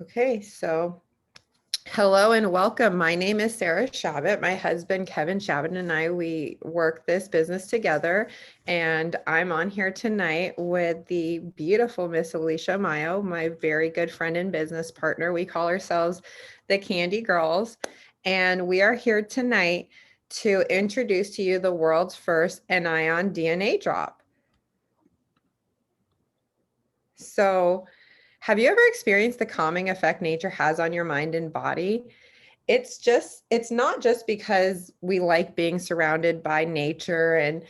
Okay, so hello and welcome. My name is Sarah Shabbat. My husband, Kevin Shabbat, and I, we work this business together. And I'm on here tonight with the beautiful Miss Alicia Mayo, my very good friend and business partner. We call ourselves the Candy Girls. And we are here tonight to introduce to you the world's first anion DNA drop. So, have you ever experienced the calming effect nature has on your mind and body? It's not just because we like being surrounded by nature, and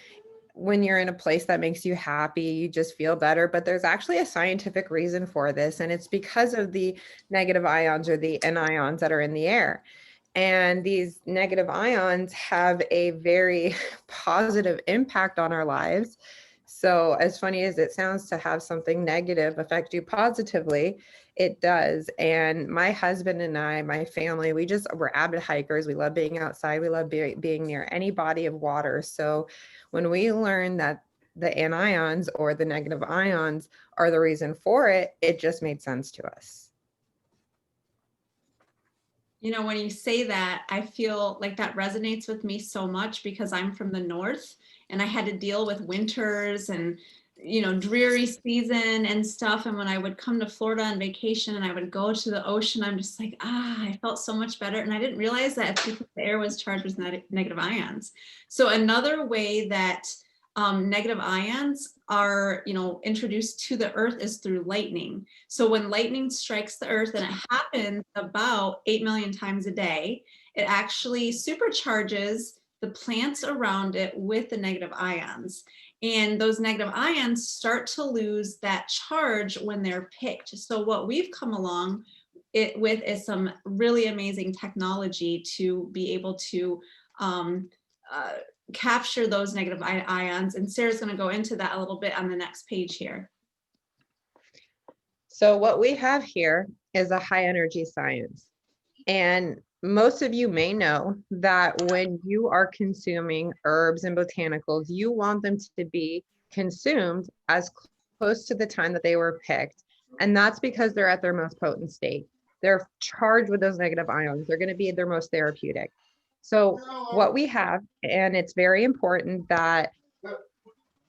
when you're in a place that makes you happy, you just feel better. But there's actually a scientific reason for this, and it's because of the negative ions or the anions that are in the air. And these negative ions have a very positive impact on our lives. So, as funny as it sounds to have something negative affect you positively, it does. And my husband and I, my family, we're avid hikers. We love being outside. We love being near any body of water. So, when we learn that the anions or the negative ions are the reason for it, it just made sense to us. You know, when you say that, I feel like that resonates with me so much because I'm from the north and I had to deal with winters and, dreary season and stuff. And when I would come to Florida on vacation and I would go to the ocean, I'm just like, I felt so much better. And I didn't realize that it's because the air was charged with negative ions. So another way that negative ions are, introduced to the earth is through lightning. So when lightning strikes the earth, and it happens about 8 million times a day, it actually supercharges the plants around it with the negative ions. And those negative ions start to lose that charge when they're picked. So what we've come along with is some really amazing technology to be able to uh, capture those negative ions. And Sarah's going to go into that a little bit on the next page here. So what we have here is a high energy science. And most of you may know that when you are consuming herbs and botanicals, you want them to be consumed as close to the time that they were picked. And that's because they're at their most potent state. They're charged with those negative ions. They're going to be their most therapeutic. So what we have, and it's very important that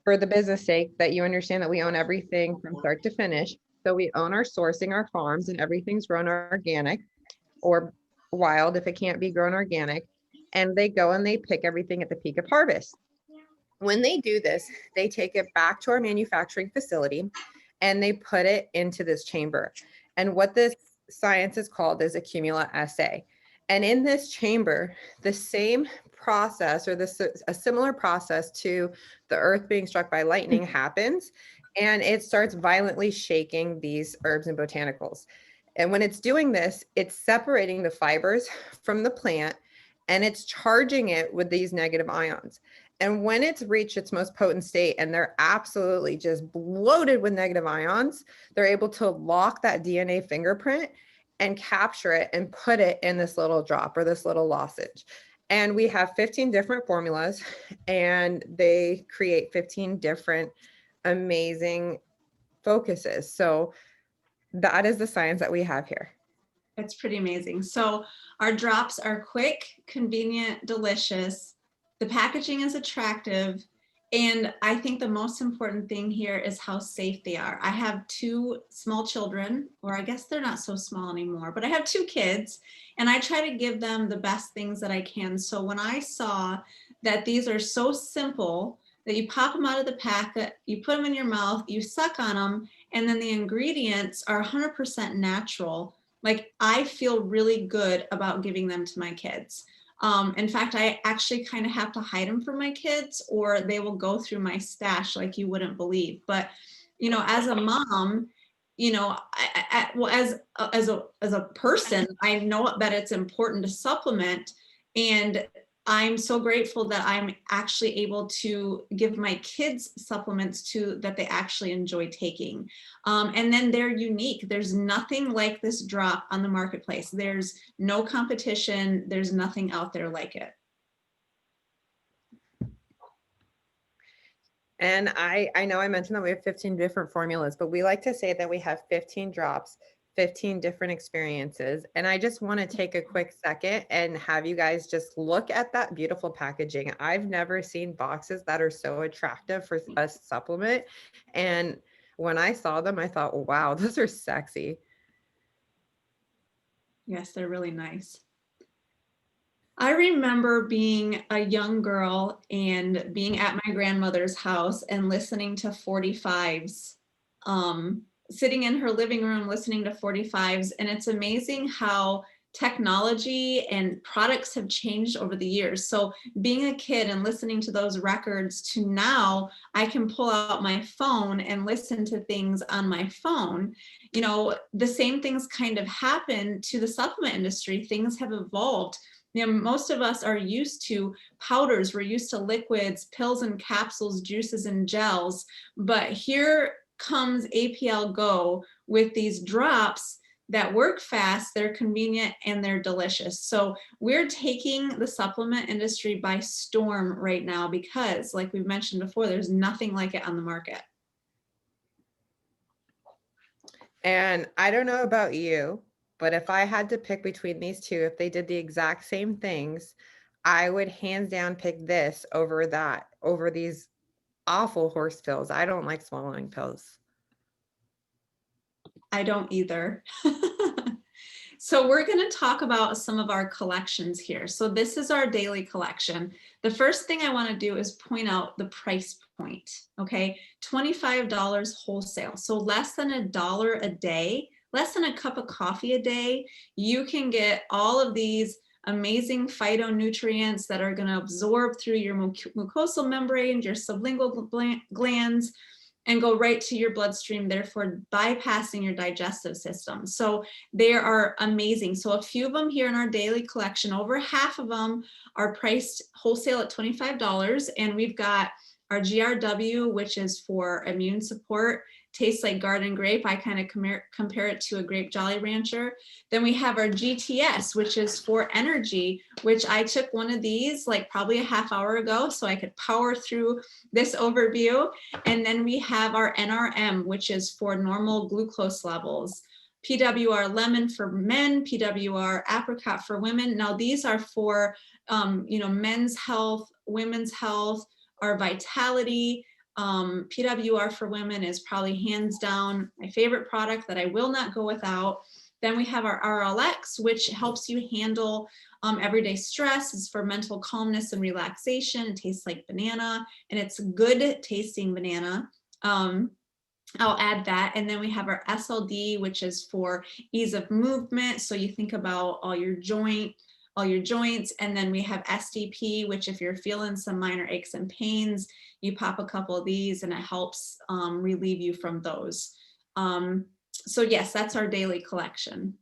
for the business sake that you understand that we own everything from start to finish. So we own our sourcing, our farms, and everything's grown organic or wild if it can't be grown organic. And they go and they pick everything at the peak of harvest. When they do this, they take it back to our manufacturing facility and they put it into this chamber. And what this science is called is a cumula assay. And in this chamber, the same process or a similar process to the earth being struck by lightning happens, and it starts violently shaking these herbs and botanicals. And when it's doing this, it's separating the fibers from the plant and it's charging it with these negative ions. And when it's reached its most potent state and they're absolutely just bloated with negative ions, they're able to lock that DNA fingerprint and capture it and put it in this little drop or this little lozenge. And we have 15 different formulas and they create 15 different amazing focuses. So that is the science that we have here. It's pretty amazing. So our drops are quick, convenient, delicious. The packaging is attractive. And I think the most important thing here is how safe they are. I have two small children, or I guess they're not so small anymore, but I have two kids and I try to give them the best things that I can. So when I saw that these are so simple that you pop them out of the pack, you put them in your mouth, you suck on them, and then the ingredients are 100% natural. Like, I feel really good about giving them to my kids. In fact, I actually kind of have to hide them from my kids or they will go through my stash like you wouldn't believe. But, as a mom, as a person, I know that it's important to supplement, and I'm so grateful that I'm actually able to give my kids supplements too that they actually enjoy taking. And then they're unique. There's nothing like this drop on the marketplace. There's no competition. There's nothing out there like it. And I know I mentioned that we have 15 different formulas, but we like to say that we have 15 drops, 15 different experiences. And I just want to take a quick second and have you guys just look at that beautiful packaging. I've never seen boxes that are so attractive for a supplement. And when I saw them, I thought, wow, those are sexy. Yes, they're really nice. I remember being a young girl and being at my grandmother's house and listening to 45s, sitting in her living room listening to 45s. And it's amazing how technology and products have changed over the years. So being a kid and listening to those records to now, I can pull out my phone and listen to things on my phone. You know, the same things kind of happen to the supplement industry. Things have evolved. You know, most of us are used to powders, we're used to liquids, pills and capsules, juices and gels, but here comes APL Go with these drops that work fast, they're convenient, and they're delicious. So we're taking the supplement industry by storm right now because, like we've mentioned before, there's nothing like it on the market. And I don't know about you, but if I had to pick between these two, if they did the exact same things, I would hands down pick this over that, over these awful horse pills. I don't like swallowing pills. I don't either. So we're going to talk about some of our collections here. So this is our daily collection. The first thing I want to do is point out the price point. Okay, $25 wholesale. So less than $1 a day, less than a cup of coffee a day. You can get all of these amazing phytonutrients that are going to absorb through your mucosal membrane, your sublingual glands, and go right to your bloodstream, therefore bypassing your digestive system. So they are amazing. So a few of them here in our daily collection, over half of them are priced wholesale at $25. And we've got our GRW, which is for immune support, tastes like garden grape. I kind of compare it to a grape Jolly Rancher. Then we have our GTS, which is for energy, which I took one of these like probably a half hour ago so I could power through this overview. And then we have our NRM, which is for normal glucose levels. PWR lemon for men, PWR apricot for women. Now these are for men's health, women's health, our vitality. PWR for women is probably hands down my favorite product that I will not go without. Then we have our RLX, which helps you handle everyday stress. It's for mental calmness and relaxation. It tastes like banana, and it's good tasting banana. I'll add that. And then we have our SLD, which is for ease of movement. So you think about all your joints. And then we have SDP, which if you're feeling some minor aches and pains, you pop a couple of these and it helps relieve you from those. So yes, that's our daily collection.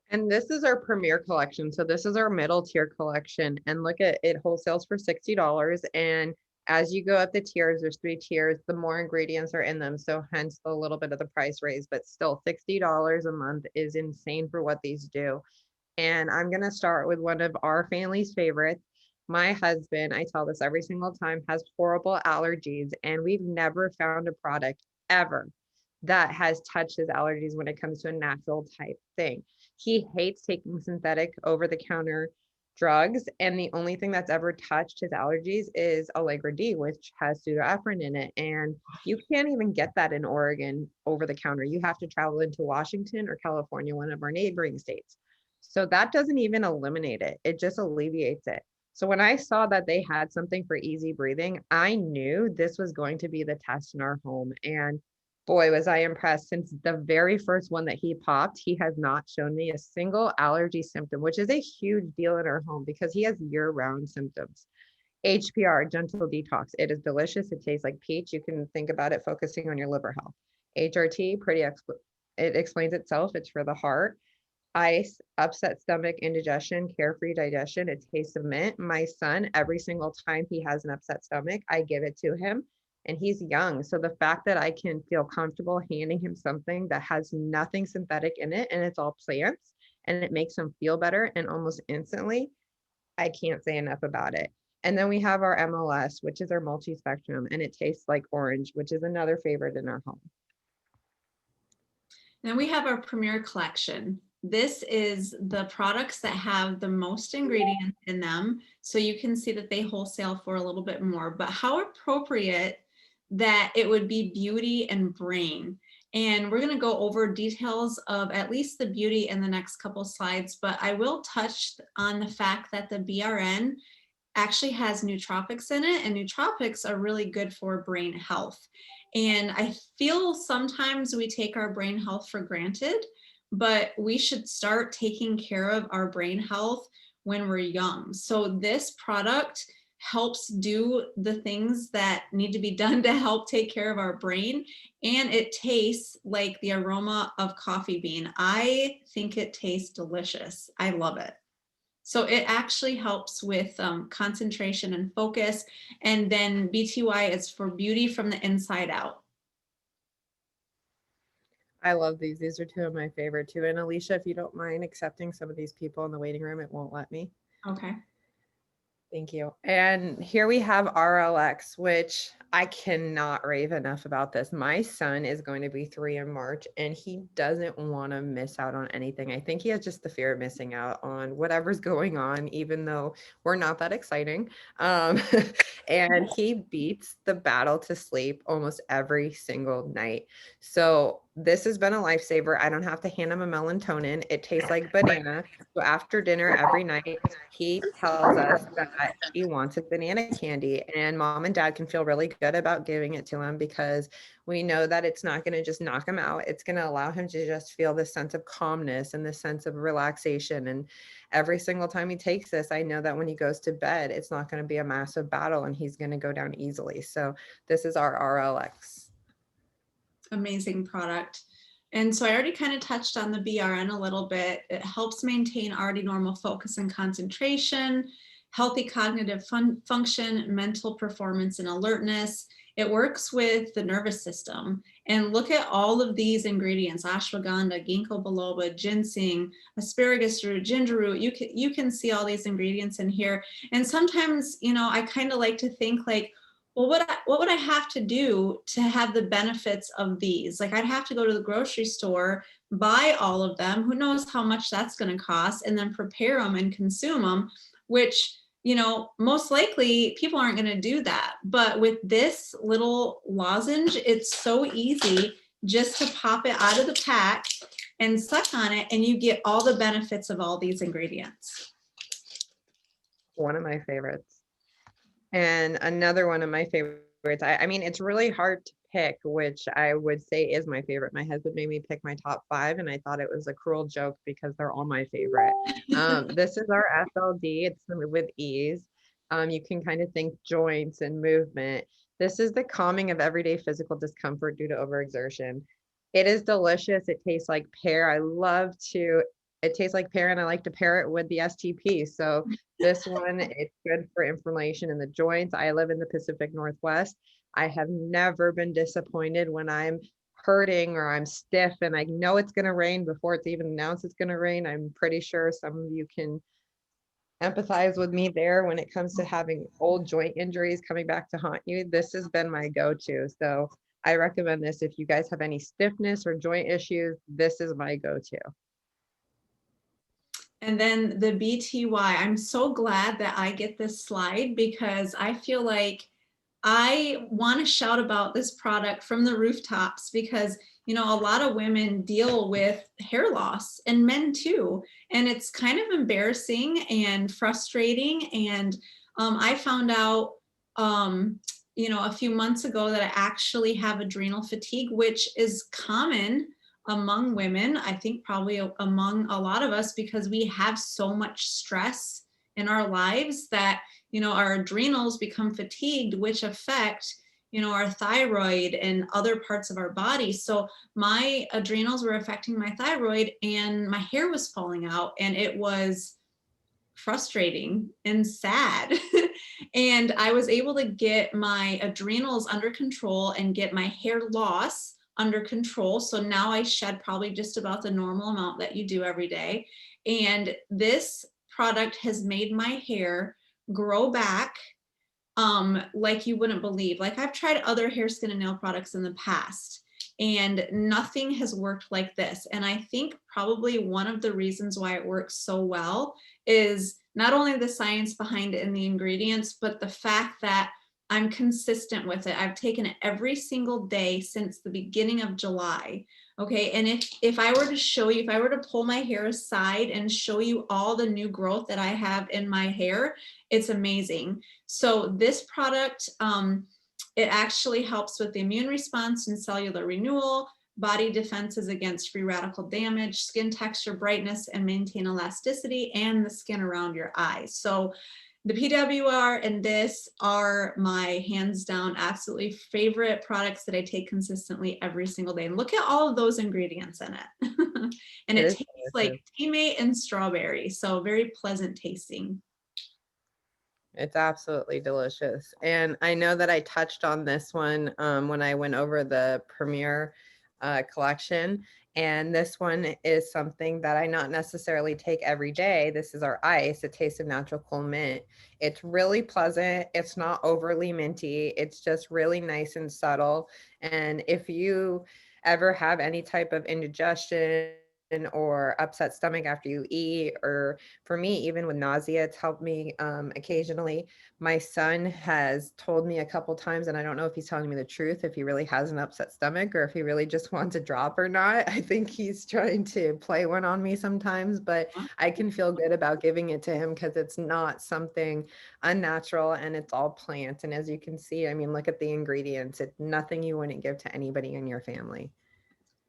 And this is our premier collection. So this is our middle tier collection. And look at it, wholesales for $60. And as you go up the tiers, there's 3 tiers, the more ingredients are in them. So hence a little bit of the price raise, but still $60 a month is insane for what these do. And I'm going to start with one of our family's favorites. My husband, I tell this every single time, has horrible allergies, and we've never found a product ever that has touched his allergies when it comes to a natural type thing. He hates taking synthetic over-the-counter drugs, and the only thing that's ever touched his allergies is Allegra D, which has pseudoephedrine in it. And you can't even get that in Oregon over the counter. You have to travel into Washington or California, one of our neighboring states. So that doesn't even eliminate it. It just alleviates it. So when I saw that they had something for easy breathing, I knew this was going to be the test in our home. And boy, was I impressed. Since the very first one that he popped, he has not shown me a single allergy symptom, which is a huge deal in our home because he has year-round symptoms. Hpr Gentle Detox. It is delicious. It tastes like peach. You can think about it focusing on your liver health. HRT, it explains itself. It's for the heart. Ice, upset stomach, indigestion, carefree digestion. It tastes of mint. My son, every single time he has an upset stomach, I give it to him, and he's young. So the fact that I can feel comfortable handing him something that has nothing synthetic in it and it's all plants and it makes him feel better and almost instantly, I can't say enough about it. And then we have our MLS, which is our multi-spectrum, and it tastes like orange, which is another favorite in our home. Then we have our Premier Collection. This is the products that have the most ingredients in them. So you can see that they wholesale for a little bit more, but how appropriate that it would be beauty and brain. And we're going to go over details of at least the beauty in the next couple slides, but I will touch on the fact that the BRN actually has nootropics in it, and nootropics are really good for brain health. And I feel sometimes we take our brain health for granted, but we should start taking care of our brain health when we're young. So this product helps do the things that need to be done to help take care of our brain, and it tastes like the aroma of coffee bean. I think it tastes delicious. I love it. So it actually helps with concentration and focus. And then BTY is for beauty from the inside out. I love these. These are two of my favorite too. And Alicia, if you don't mind accepting some of these people in the waiting room, it won't let me. Okay. Thank you. And here we have RLX, which I cannot rave enough about this. My son is going to be 3 in March, and he doesn't want to miss out on anything. I think he has just the fear of missing out on whatever's going on, even though we're not that exciting. And he beats the battle to sleep almost every single night. So this has been a lifesaver. I don't have to hand him a melatonin. It tastes like banana. So after dinner every night, he tells us that he wants a banana candy, and mom and dad can feel really good about giving it to him because we know that it's not going to just knock him out. It's going to allow him to just feel this sense of calmness and this sense of relaxation. And every single time he takes this, I know that when he goes to bed, it's not going to be a massive battle and he's going to go down easily. So this is our RLX. Amazing product. And so I already kind of touched on the BRN a little bit. It helps maintain already normal focus and concentration, healthy cognitive function, mental performance and alertness. It works with the nervous system. And look at all of these ingredients: ashwagandha, ginkgo biloba, ginseng, asparagus root, ginger root. You can see all these ingredients in here. And sometimes, you know, I kind of like to think like, well, what would I have to do to have the benefits of these? Like, I'd have to go to the grocery store, buy all of them. Who knows how much that's going to cost, and then prepare them and consume them, which, you know, most likely people aren't going to do that. But with this little lozenge, it's so easy just to pop it out of the pack and suck on it, and you get all the benefits of all these ingredients. One of my favorites. And another one of my favorites, I mean, it's really hard to pick which I would say is my favorite. My husband made me pick my top 5, and I thought it was a cruel joke because they're all my favorite. This is our FLD. It's with ease. You can kind of think joints and movement. This is the calming of everyday physical discomfort due to overexertion. It is delicious. It tastes like pear. It tastes like pear, and I like to pair it with the STP. So this one, it's good for inflammation in the joints. I live in the Pacific Northwest. I have never been disappointed when I'm hurting or I'm stiff and I know it's going to rain before it's even announced it's going to rain. I'm pretty sure some of you can empathize with me there when it comes to having old joint injuries coming back to haunt you. This has been my go-to. So I recommend this if you guys have any stiffness or joint issues. This is my go-to. And then the BTY, I'm so glad that I get this slide because I feel like I want to shout about this product from the rooftops because, you know, a lot of women deal with hair loss, and men too. And it's kind of embarrassing and frustrating. And I found out, you know, a few months ago that I actually have adrenal fatigue, which is common among women. I think probably among a lot of us because we have so much stress in our lives that, you know, our adrenals become fatigued, which affect, you know, our thyroid and other parts of our body. So my adrenals were affecting my thyroid and my hair was falling out, and it was frustrating and sad. And I was able to get my adrenals under control and get my hair loss under control. So now I shed probably just about the normal amount that you do every day. And this product has made my hair grow back like you wouldn't believe. Like, I've tried other hair, skin, and nail products in the past, and nothing has worked like this. And I think probably one of the reasons why it works so well is not only the science behind it and the ingredients, but the fact that I'm consistent with it. I've taken it every single day since the beginning of July. Okay. And if I were to show you, if I were to pull my hair aside and show you all the new growth that I have in my hair, it's amazing. So this product, it actually helps with the immune response and cellular renewal, body defenses against free radical damage, skin texture, brightness, and maintain elasticity, and the skin around your eyes. So the PWR and this are my hands down absolutely favorite products that I take consistently every single day. And look at all of those ingredients in it. And It it is tastes like delicious. teammate and strawberry. So very pleasant tasting. It's absolutely delicious. And I know that I touched on this one when I went over the Premier collection. And this one is something that I not necessarily take every day. This is our ice. It tastes of natural cool mint. It's really pleasant. It's not overly minty. It's just really nice and subtle. And if you ever have any type of indigestion or upset stomach after you eat, or for me, even with nausea, it's helped me occasionally. My son has told me a couple times, and I don't know if he's telling me the truth, if he really has an upset stomach or if he really just wants a drop or not. I think he's trying to play one on me sometimes, but I can feel good about giving it to him because it's not something unnatural and it's all plant. And as you can see, I mean, look at the ingredients. It's nothing you wouldn't give to anybody in your family.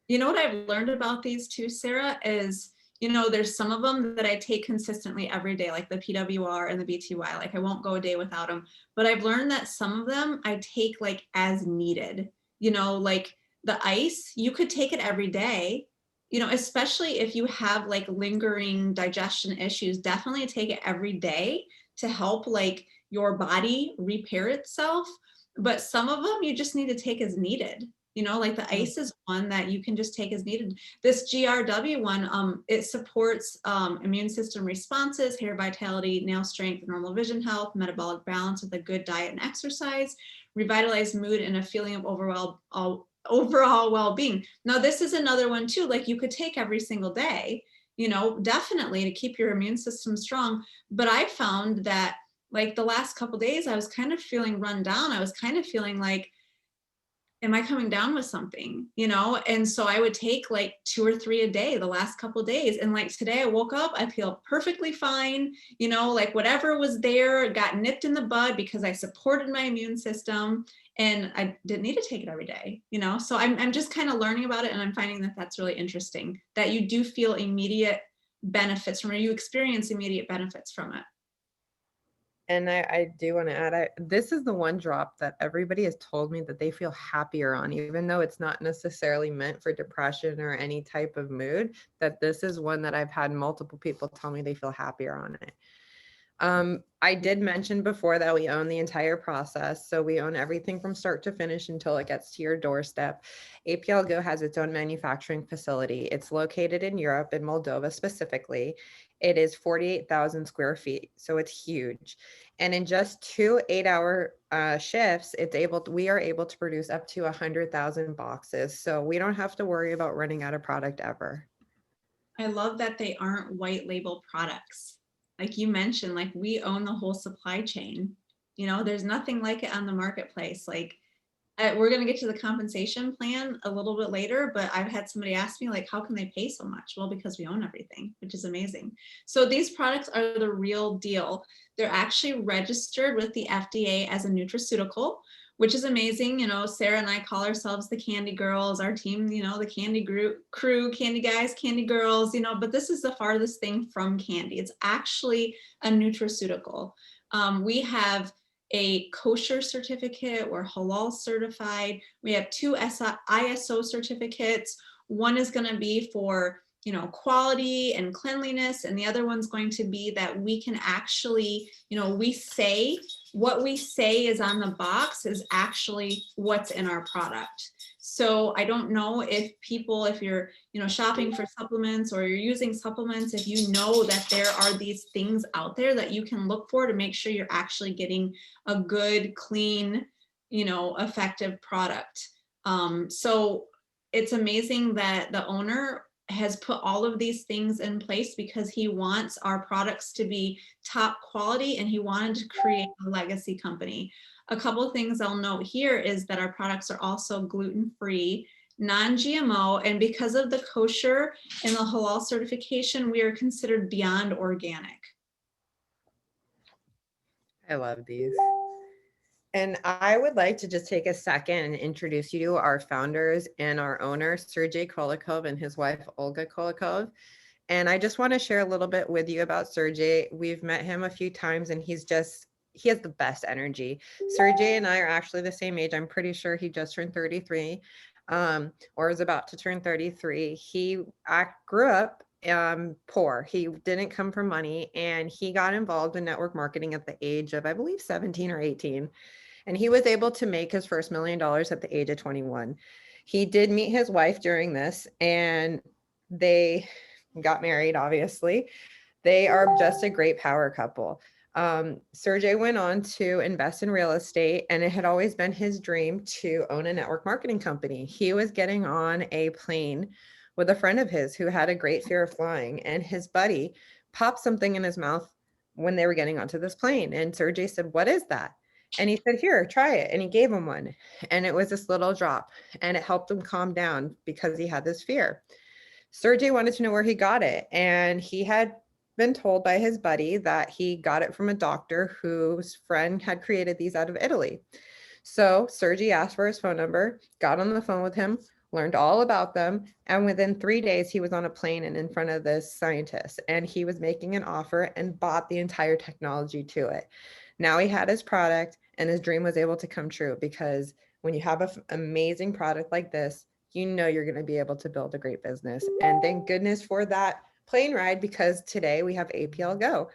You know what I've learned about these too, Sarah, is, there's some of them that I take consistently every day, like the PWR and the BTY. Like I won't go a day without them. But I've learned that some of them I take like as needed. Like the ice, you could take it every day, especially if you have like lingering digestion issues, definitely take it every day to help like your body repair itself. But some of them you just need to take as needed. Like the ice is one that you can just take as needed. This GRW one, it supports immune system responses, hair vitality, nail strength, normal vision health, metabolic balance with a good diet and exercise, revitalized mood, and a feeling of overall well-being. Now, this is another one too, like you could take every single day, definitely to keep your immune system strong. But I found that like the last couple of days, I was kind of feeling run down. I was kind of feeling like, am I coming down with something, And so I would take like 2 or 3 a day the last couple of days. And like today I woke up, I feel perfectly fine, like whatever was there got nipped in the bud because I supported my immune system and I didn't need to take it every day, So I'm just kind of learning about it. And I'm finding that that's really interesting that you do feel immediate benefits from it, or you experience immediate benefits from it. And I do want to add, this is the one drop that everybody has told me that they feel happier on, even though it's not necessarily meant for depression or any type of mood, that this is one that I've had multiple people tell me they feel happier on it. I did mention before that we own the entire process. So we own everything from start to finish until it gets to your doorstep. APL Go has its own manufacturing facility. It's located in Europe, in Moldova specifically. It is 48,000 square feet, so it's huge. And in just 2 8-hour shifts, we are able to produce up to 100,000 boxes. So we don't have to worry about running out of product ever. I love that they aren't white label products. Like you mentioned, like we own the whole supply chain. There's nothing like it on the marketplace. Like we're going to get to the compensation plan a little bit later, but I've had somebody ask me like, how can they pay so much? Well, because we own everything, which is amazing. So these products are the real deal. They're actually registered with the FDA as a nutraceutical, which is amazing. Sarah and I call ourselves the Candy Girls, our team, the Candy crew, Candy Guys, Candy Girls, but this is the farthest thing from candy. It's actually a nutraceutical. We have a Kosher Certificate, we're halal certified. We have 2 ISO certificates. One is going to be for, quality and cleanliness, and the other one's going to be that we can actually, what we say is on the box is actually what's in our product. So I don't know if you're, shopping for supplements or you're using supplements, if you know that there are these things out there that you can look for to make sure you're actually getting a good, clean, effective product. So it's amazing that the owner has put all of these things in place because he wants our products to be top quality and he wanted to create a legacy company. A couple of things I'll note here is that our products are also gluten-free, non-GMO, and because of the kosher and the halal certification, we are considered beyond organic. I love these. And I would like to just take a second and introduce you to our founders and our owner, Sergey Kolikov and his wife, Olga Kolikov. And I just want to share a little bit with you about Sergey. We've met him a few times and he has the best energy. Sergey and I are actually the same age. I'm pretty sure he just turned 33 or is about to turn 33. He grew up poor. He didn't come from money and he got involved in network marketing at the age of, I believe, 17 or 18. And he was able to make his first $1 million at the age of 21. He did meet his wife during this and they got married, obviously. They are just a great power couple. Sergey went on to invest in real estate, and it had always been his dream to own a network marketing company. He was getting on a plane with a friend of his who had a great fear of flying, and his buddy popped something in his mouth when they were getting onto this plane. And Sergey said, "What is that?" And he said, "Here, try it." And he gave him one. And it was this little drop, and it helped him calm down because he had this fear. Sergey wanted to know where he got it, and he had been told by his buddy that he got it from a doctor whose friend had created these out of Italy. So Sergey asked for his phone number, got on the phone with him, learned all about them, and within 3 days he was on a plane and in front of this scientist, and he was making an offer and bought the entire technology to it. Now he had his product and his dream was able to come true, because when you have an amazing product like this, you know you're going to be able to build a great business. And thank goodness for that plane ride, because today we have APL Go.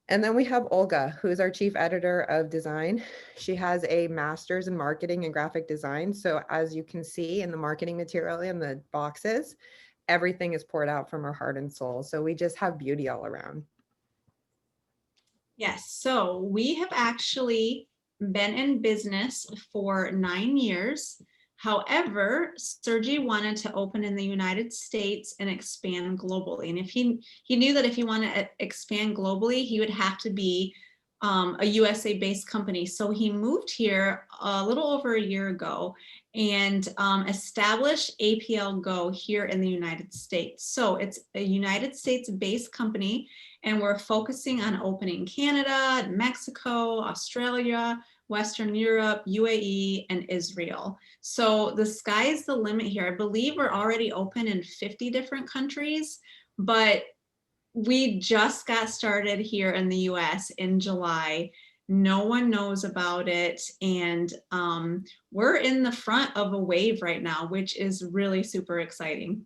And then we have Olga, who's our chief editor of design. She has a master's in marketing and graphic design. So as you can see in the marketing material in the boxes, everything is poured out from her heart and soul. So we just have beauty all around. Yes, so we have actually been in business for 9 years. However, Sergey wanted to open in the United States and expand globally. And if he knew that if he wanted to expand globally, he would have to be a USA-based company. So he moved here a little over a year ago and established APL Go here in the United States. So it's a United States-based company, and we're focusing on opening Canada, Mexico, Australia, Western Europe, UAE, and Israel. So the sky's the limit here. I believe we're already open in 50 different countries, but we just got started here in the US in July. No one knows about it. And we're in the front of a wave right now, which is really super exciting.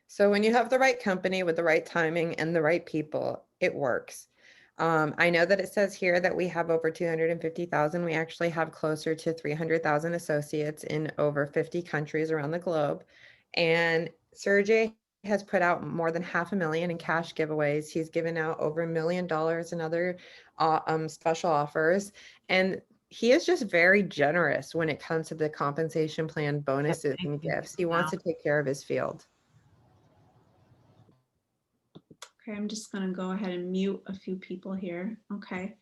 So when you have the right company with the right timing and the right people, it works. I know that it says here that we have over 250,000. We actually have closer to 300,000 associates in over 50 countries around the globe. And Sergey has put out more than $500,000 in cash giveaways. He's given out over $1 million in other special offers. And he is just very generous when it comes to the compensation plan, bonuses, and gifts. He wants to take care of his field. Okay, I'm just going to go ahead and mute a few people here. Okay.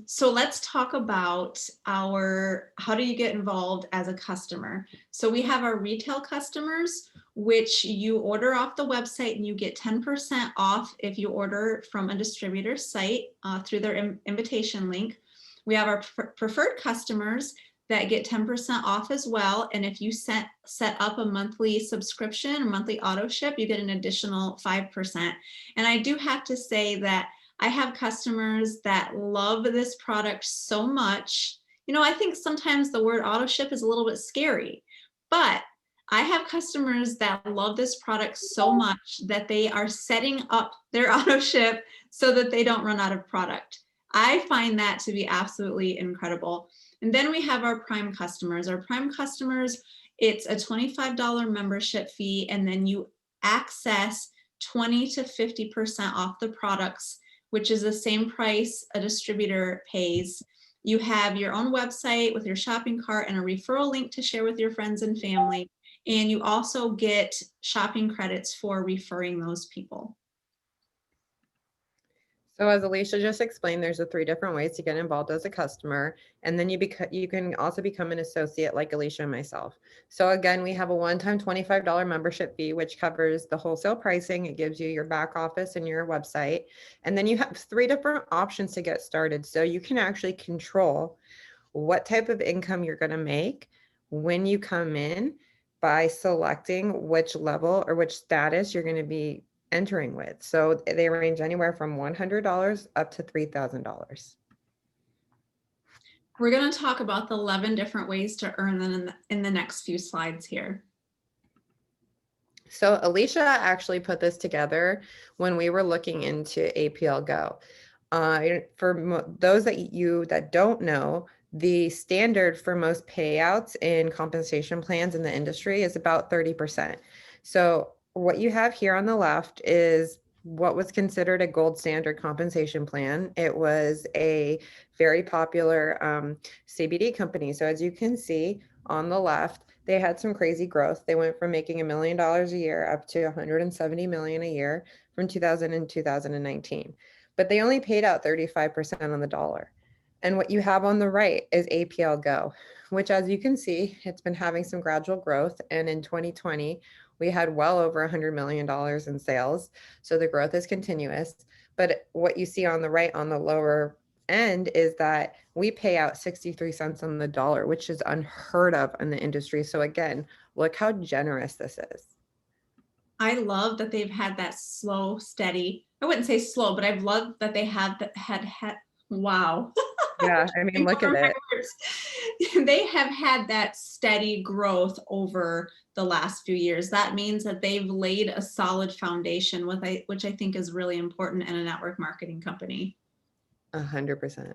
So let's talk about how do you get involved as a customer? So we have our retail customers, which you order off the website and you get 10% off if you order from a distributor site through their invitation link. We have our preferred customers that get 10% off as well. And if you set up a monthly subscription or monthly auto ship, you get an additional 5%. And I do have to say that I have customers that love this product so much. You know, I think sometimes the word auto ship is a little bit scary, but I have customers that love this product so much that they are setting up their auto ship so that they don't run out of product. I find that to be absolutely incredible. And then we have our prime customers. Our prime customers, it's a $25 membership fee, and then you access 20 to 50% off the products, which is the same price a distributor pays. You have your own website with your shopping cart and a referral link to share with your friends and family. And you also get shopping credits for referring those people. So as Alicia just explained, there's the 3 different ways to get involved as a customer. And then you can also become an associate like Alicia and myself. So again, we have a one-time $25 membership fee, which covers the wholesale pricing. It gives you your back office and your website. And then you have 3 different options to get started. So you can actually control what type of income you're going to make when you come in by selecting which level or which status you're going to be entering with. So they range anywhere from $100 up to $3,000. We're going to talk about the 11 different ways to earn them in the next few slides here. So Alicia actually put this together when we were looking into APL Go. For those that don't know, the standard for most payouts in compensation plans in the industry is about 30%. So what you have here on the left is what was considered a gold standard compensation plan. It was a very popular CBD company. So as you can see on the left, they had some crazy growth. They went from making $1 million a year up to 170 million a year from 2000 and 2019. But they only paid out 35% on the dollar. And what you have on the right is APL Go, which as you can see, it's been having some gradual growth. And in 2020, we had well over $100 million in sales. So the growth is continuous. But what you see on the right on the lower end is that we pay out 63 cents on the dollar, which is unheard of in the industry. So again, look how generous this is. I love that they've had that slow, steady, I wouldn't say slow, but I've loved that they had wow. Yeah, I mean, look at it. They have had that steady growth over the last few years. That means that they've laid a solid foundation, which I think is really important in a network marketing company. 100%.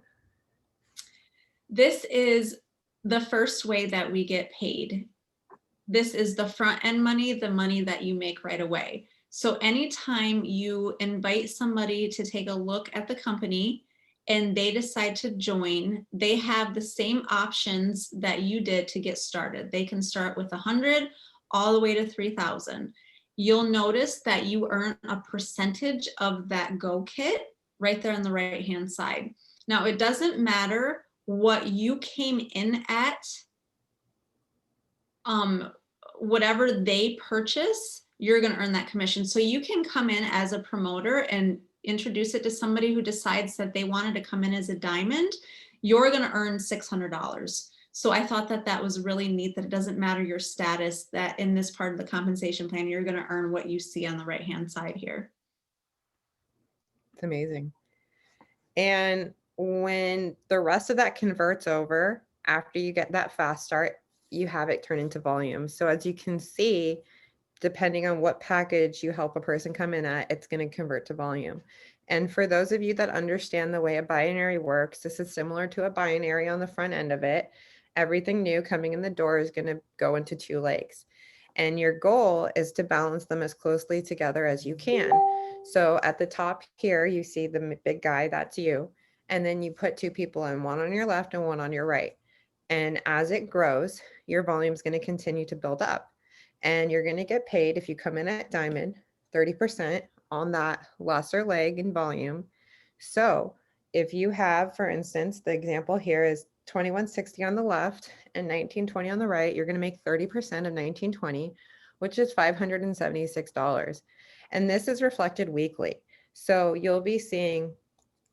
This is the first way that we get paid. This is the front end money, the money that you make right away. So anytime you invite somebody to take a look at the company and they decide to join, they have the same options that you did to get started. They can start with 100 all the way to 3,000. You'll notice that you earn a percentage of that Go kit right there on the right hand side. Now, it doesn't matter what you came in at, whatever they purchase, you're going to earn that commission. So you can come in as a promoter and introduce it to somebody who decides that they wanted to come in as a diamond. You're going to earn $600. So I thought that that was really neat, that it doesn't matter your status, that in this part of the compensation plan, you're going to earn what you see on the right hand side here. It's amazing. And when the rest of that converts over, after you get that fast start, you have it turn into volume. So as you can see, depending on what package you help a person come in at, it's going to convert to volume. And for those of you that understand the way a binary works, this is similar to a binary on the front end of it. Everything new coming in the door is going to go into 2 legs. And your goal is to balance them as closely together as you can. So at the top here, you see the big guy, that's you. And then you put 2 people in, one on your left and one on your right. And as it grows, your volume is going to continue to build up. And you're going to get paid if you come in at diamond, 30% on that lesser leg in volume. So if you have, for instance, the example here is 2160 on the left and 1920 on the right, you're going to make 30% of 1920, which is $576. And this is reflected weekly. So you'll be seeing,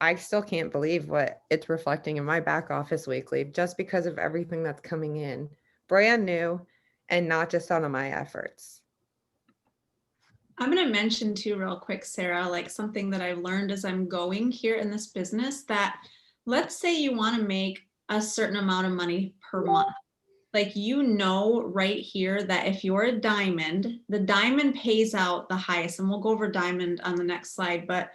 I still can't believe what it's reflecting in my back office weekly, just because of everything that's coming in brand new and not just out of my efforts. I'm going to mention too real quick, Sarah, like something that I've learned as I'm going here in this business, that let's say you want to make a certain amount of money per month. Like, you know, right here that if you're a diamond, the diamond pays out the highest, and we'll go over diamond on the next slide. But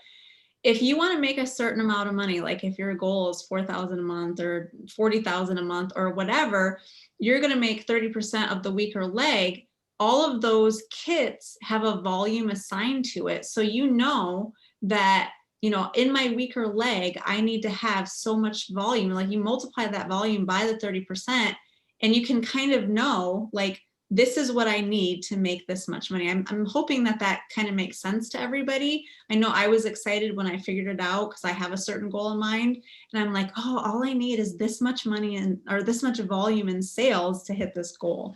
if you want to make a certain amount of money, like if your goal is 4,000 a month or 40,000 a month or whatever, you're going to make 30% of the weaker leg. All of those kits have a volume assigned to it. So you know that you know, in my weaker leg, I need to have so much volume. Like you multiply that volume by the 30%, and you can kind of know, like, this is what I need to make this much money. I'm hoping that that kind of makes sense to everybody. I know I was excited when I figured it out because I have a certain goal in mind, and I'm like, oh, all I need is this much money or this much volume in sales to hit this goal.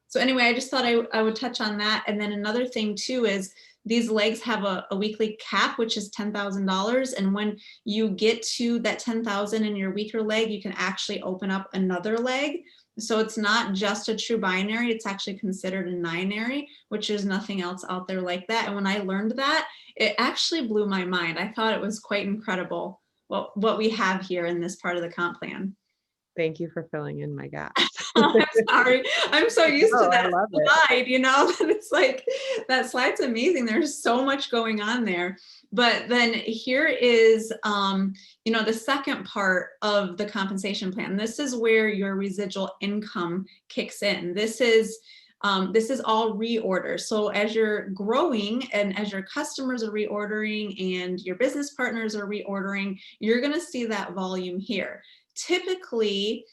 So anyway, I just thought I would touch on that. And then another thing too is these legs have a weekly cap, which is $10,000. And when you get to that 10,000 in your weaker leg, you can actually open up another leg. So it's not just a true binary, it's actually considered a ninary, which is nothing else out there like that. And when I learned that, it actually blew my mind. I thought it was quite incredible what we have here in this part of the comp plan. Thank you for filling in my gaps. I'm sorry. I'm so used to that I love it. slide, you know, it's like that slide's amazing. There's so much going on there. But then here is, you know, the second part of the compensation plan. This is where your residual income kicks in. This is all reorders. So as you're growing and as your customers are reordering and your business partners are reordering, you're going to see that volume here. Typically,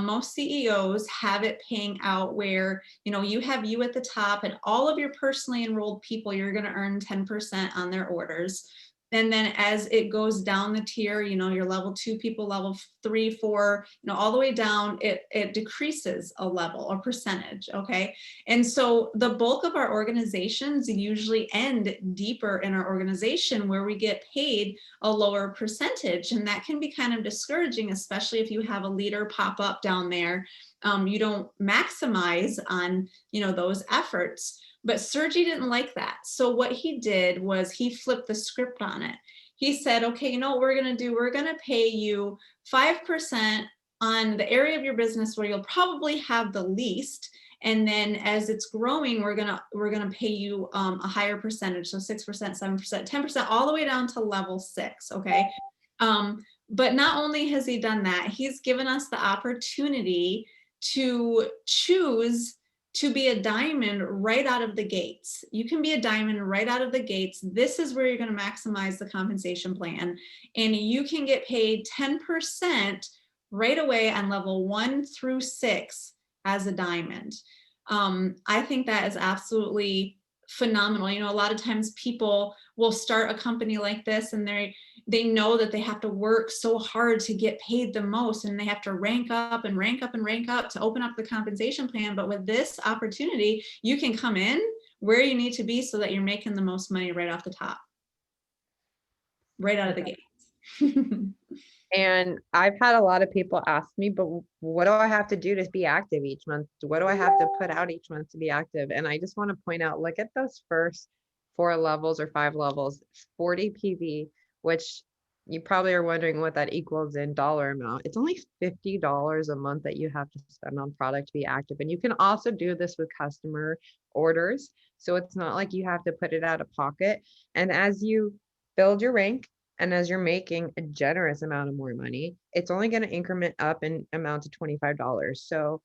most CEOs have it paying out where, you know, you have you at the top and all of your personally enrolled people, you're going to earn 10% on their orders. And then as it goes down the tier, you know, your level 2 people, level 3, 4, you know, all the way down, it decreases a level or percentage. Okay. And so the bulk of our organizations usually end deeper in our organization where we get paid a lower percentage. And that can be kind of discouraging, especially if you have a leader pop up down there. You don't maximize on, you know, those efforts. But Sergi didn't like that. So what he did was he flipped the script on it. He said, okay, you know what we're going to do? We're going to pay you 5% on the area of your business where you'll probably have the least. And then as it's growing, we're gonna pay you a higher percentage. So 6%, 7%, 10%, all the way down to level 6. Okay. But not only has he done that, he's given us the opportunity to choose to be a diamond right out of the gates. You can be a diamond right out of the gates. This is where you're going to maximize the compensation plan. And you can get paid 10% right away on level 1 through 6 as a diamond. I think that is absolutely phenomenal. You know, a lot of times people will start a company like this and they know that they have to work so hard to get paid the most, and they have to rank up and rank up and rank up to open up the compensation plan. But with this opportunity, you can come in where you need to be so that you're making the most money right off the top, right out of the gates. And I've had a lot of people ask me, but what do I have to do to be active each month? What do I have to put out each month to be active? And I just want to point out, look at those first 4 levels or 5 levels, 40 PV, which you probably are wondering what that equals in dollar amount. It's only $50 a month that you have to spend on product to be active. And you can also do this with customer orders. So it's not like you have to put it out of pocket. And as you build your rank, and as you're making a generous amount of more money, it's only going to increment up in amount to $25. So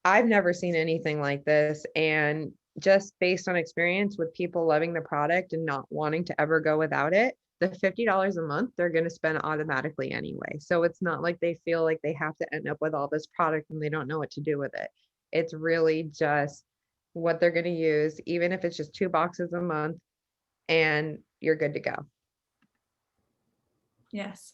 I've never seen anything like this. And just based on experience with people loving the product and not wanting to ever go without it, the $50 a month, they're going to spend automatically anyway. So it's not like they feel like they have to end up with all this product and they don't know what to do with it. It's really just what they're going to use, even if it's just 2 boxes a month, and you're good to go. Yes.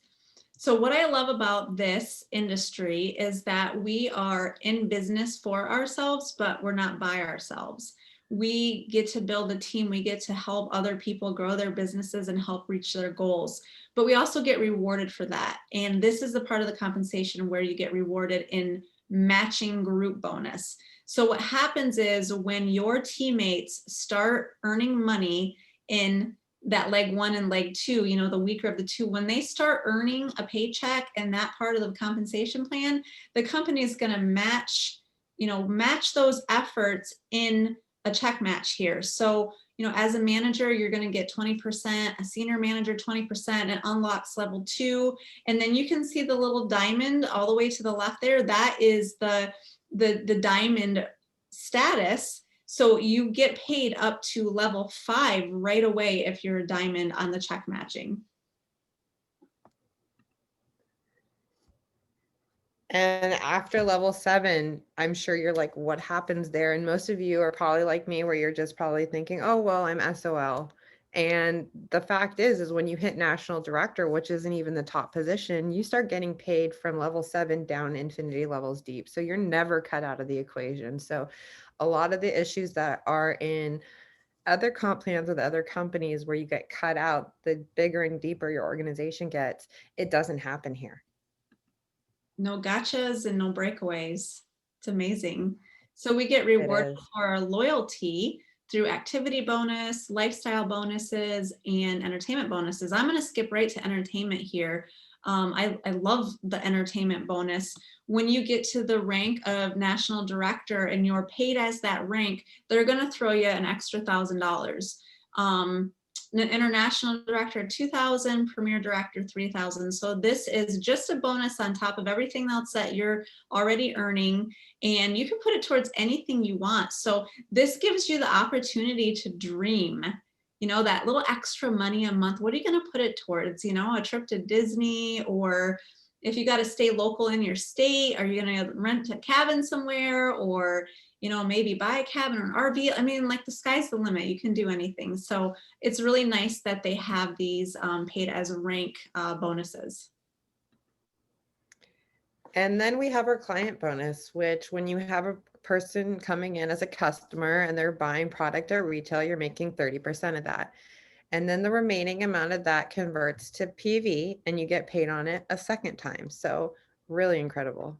So what I love about this industry is that we are in business for ourselves, but we're not by ourselves. We get to build a team. We get to help other people grow their businesses and help reach their goals. But we also get rewarded for that. And this is the part of the compensation where you get rewarded in matching group bonus. So what happens is when your teammates start earning money in that leg 1 and leg 2, you know, the weaker of the 2, when they start earning a paycheck and that part of the compensation plan, the company is going to match those efforts in a check match here. So, you know, as a manager, you're going to get 20%, a senior manager, 20%, it unlocks level 2. And then you can see the little diamond all the way to the left there. That is the diamond status. So you get paid up to level 5 right away if you're a diamond on the check matching. And after level 7, I'm sure you're like, what happens there? And most of you are probably like me, where you're just probably thinking, oh, well, I'm SOL. And the fact is when you hit national director, which isn't even the top position, you start getting paid from level 7 down infinity levels deep. So you're never cut out of the equation. So a lot of the issues that are in other comp plans with other companies where you get cut out, the bigger and deeper your organization gets, it doesn't happen here. No gotchas and no breakaways. It's amazing. So we get It rewarded is. for our loyalty through activity bonus, lifestyle bonuses, and entertainment bonuses. I'm going to skip right to entertainment here. I love the entertainment bonus. When you get to the rank of national director and you're paid as that rank, they're going to throw you an extra $1,000. An international director 2,000, premier director 3,000. So this is just a bonus on top of everything else that you're already earning, and you can put it towards anything you want. So this gives you the opportunity to dream, you know, that little extra money a month. What are you going to put it towards? You know, a trip to Disney, or if you got to stay local in your state, are you going to rent a cabin somewhere, or you know, maybe buy a cabin or an RV? I mean, like, the sky's the limit. You can do anything. So it's really nice that they have these paid as rank bonuses. And then we have our client bonus, which when you have a person coming in as a customer and they're buying product at retail, you're making 30% of that. And then the remaining amount of that converts to PV and you get paid on it a second time. So really incredible.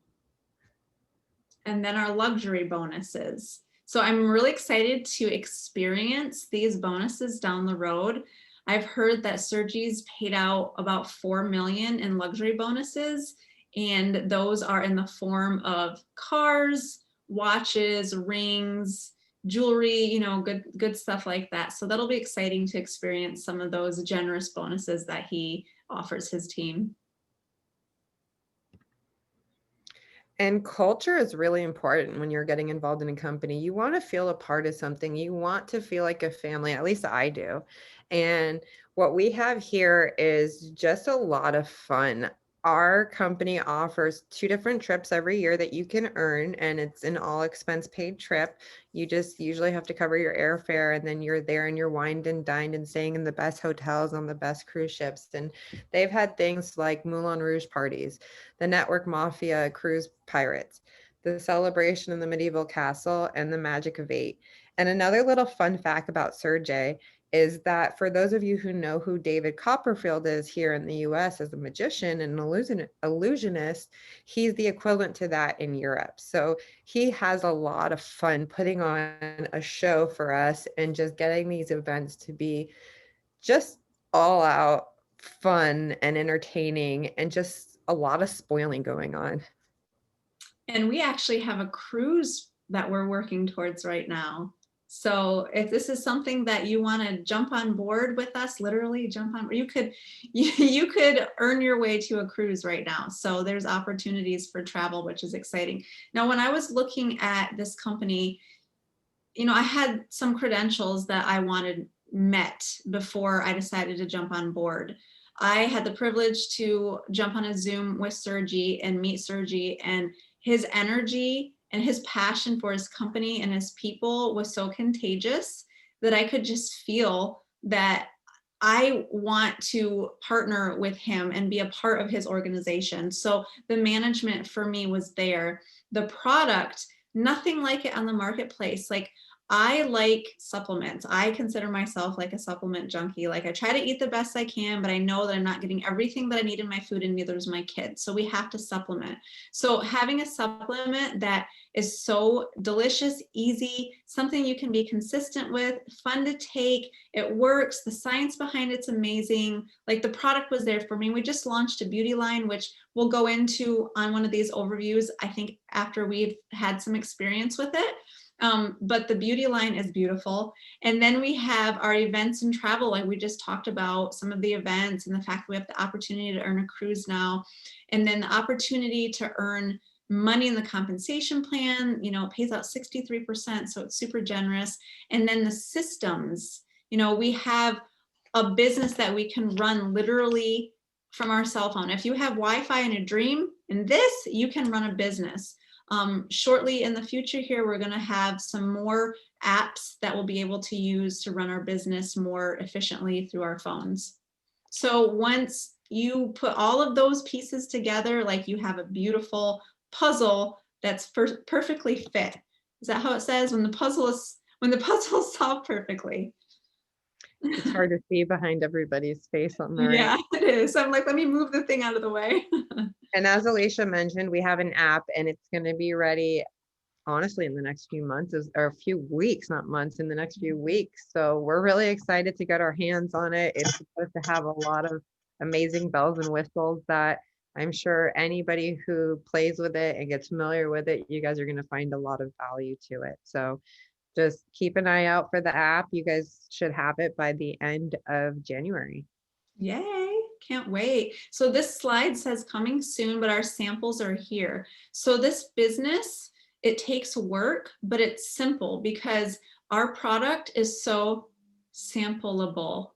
And then our luxury bonuses. So I'm really excited to experience these bonuses down the road. I've heard that Sergi's paid out about 4 million in luxury bonuses, and those are in the form of cars, watches, rings, jewelry, you know, good stuff like that. So that'll be exciting to experience some of those generous bonuses that he offers his team. And culture is really important when you're getting involved in a company. You want to feel a part of something. You want to feel like a family. At least I do. And what we have here is just a lot of fun. Our company offers 2 different trips every year that you can earn, and it's an all expense paid trip. You just usually have to cover your airfare, and then you're there and you're wined and dined and staying in the best hotels on the best cruise ships. And they've had things like Moulin Rouge parties, the Network Mafia cruise pirates, the celebration in the medieval castle, and the magic of 8. And another little fun fact about Sergey is that for those of you who know who David Copperfield is here in the US as a magician and an illusionist, he's the equivalent to that in Europe. So he has a lot of fun putting on a show for us and just getting these events to be just all out fun and entertaining and just a lot of spoiling going on. And we actually have a cruise that we're working towards right now. So if this is something that you want to jump on board with us, literally jump on, you could earn your way to a cruise right now. So there's opportunities for travel, which is exciting. Now, when I was looking at this company, you know, I had some credentials that I wanted met before I decided to jump on board. I had the privilege to jump on a Zoom with Sergi and meet Sergi, and his energy and his passion for his company and his people was so contagious that I could just feel that I want to partner with him and be a part of his organization. So the management for me was there. The product, nothing like it on the marketplace. Like, I like supplements. I consider myself like a supplement junkie. Like, I try to eat the best I can, but I know that I'm not getting everything that I need in my food, and neither is my kids. So we have to supplement. So having a supplement that is so delicious, easy, something you can be consistent with, fun to take, it works, the science behind it's amazing. Like, the product was there for me. We just launched a beauty line, which we'll go into on one of these overviews, I think, after we've had some experience with it. But the beauty line is beautiful. And then we have our events and travel. Like, we just talked about some of the events and the fact that we have the opportunity to earn a cruise now. And then the opportunity to earn money in the compensation plan, you know, it pays out 63%. So it's super generous. And then the systems, you know, we have a business that we can run literally from our cell phone. If you have Wi-Fi and a dream in this, you can run a business. Shortly in the future here, we're going to have some more apps that we'll be able to use to run our business more efficiently through our phones. So once you put all of those pieces together, like you have a beautiful puzzle that's perfectly fit. Is that how it says? When the puzzle is solved perfectly. It's hard to see behind everybody's face on the right. Yeah, it is. I'm like, let me move the thing out of the way. And as Alicia mentioned, we have an app and it's going to be ready, honestly, in the next few months, or a few weeks, not months, in the next few weeks. So we're really excited to get our hands on it. It's supposed to have a lot of amazing bells and whistles that I'm sure anybody who plays with it and gets familiar with it, you guys are going to find a lot of value to it. So just keep an eye out for the app. You guys should have it by the end of January. Yay, can't wait. So this slide says coming soon, but our samples are here. So this business, it takes work, but it's simple because our product is so sampleable.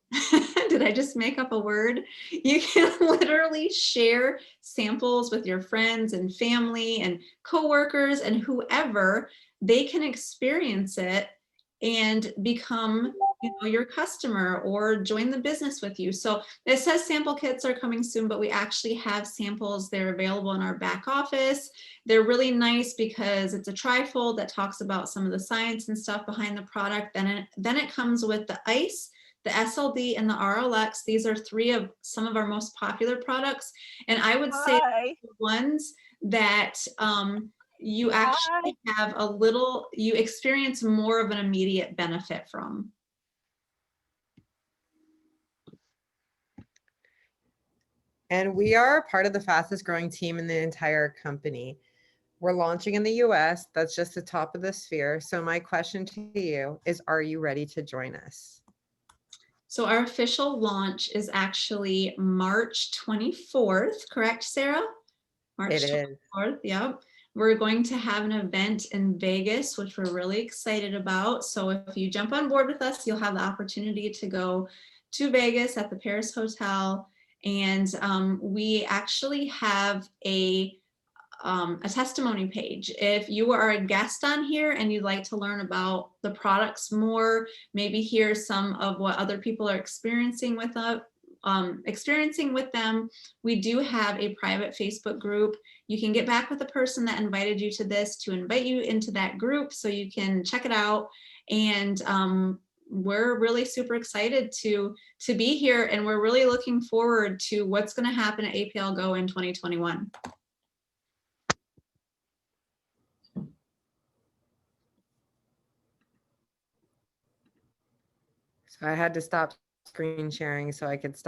Did I just make up a word? You can literally share samples with your friends and family and coworkers and whoever. They can experience it and become, your customer or join the business with you. So it says sample kits are coming soon, but we actually have samples. They're available in our back office. They're really nice because it's a trifold that talks about some of the science and stuff behind the product. Then it comes with the ice, the SLD, and the RLX. These are three of some of our most popular products. And I would say the ones that you actually have you experience more of an immediate benefit from. And we are part of the fastest growing team in the entire company. We're launching in the US. That's just the top of the sphere. So my question to you is, are you ready to join us? So our official launch is actually March 24th, correct, Sarah? March 24th, yep. We're going to have an event in Vegas, which we're really excited about. So if you jump on board with us, you'll have the opportunity to go to Vegas at the Paris Hotel. And we actually have a testimony page. If you are a guest on here and you'd like to learn about the products more, maybe hear some of what other people are experiencing with them, we do have a private Facebook group. You can get back with the person that invited you to this to invite you into that group so you can check it out. And we're really super excited to be here, and we're really looking forward to what's going to happen at APL Go in 2021. So I had to stop screen sharing so I could stop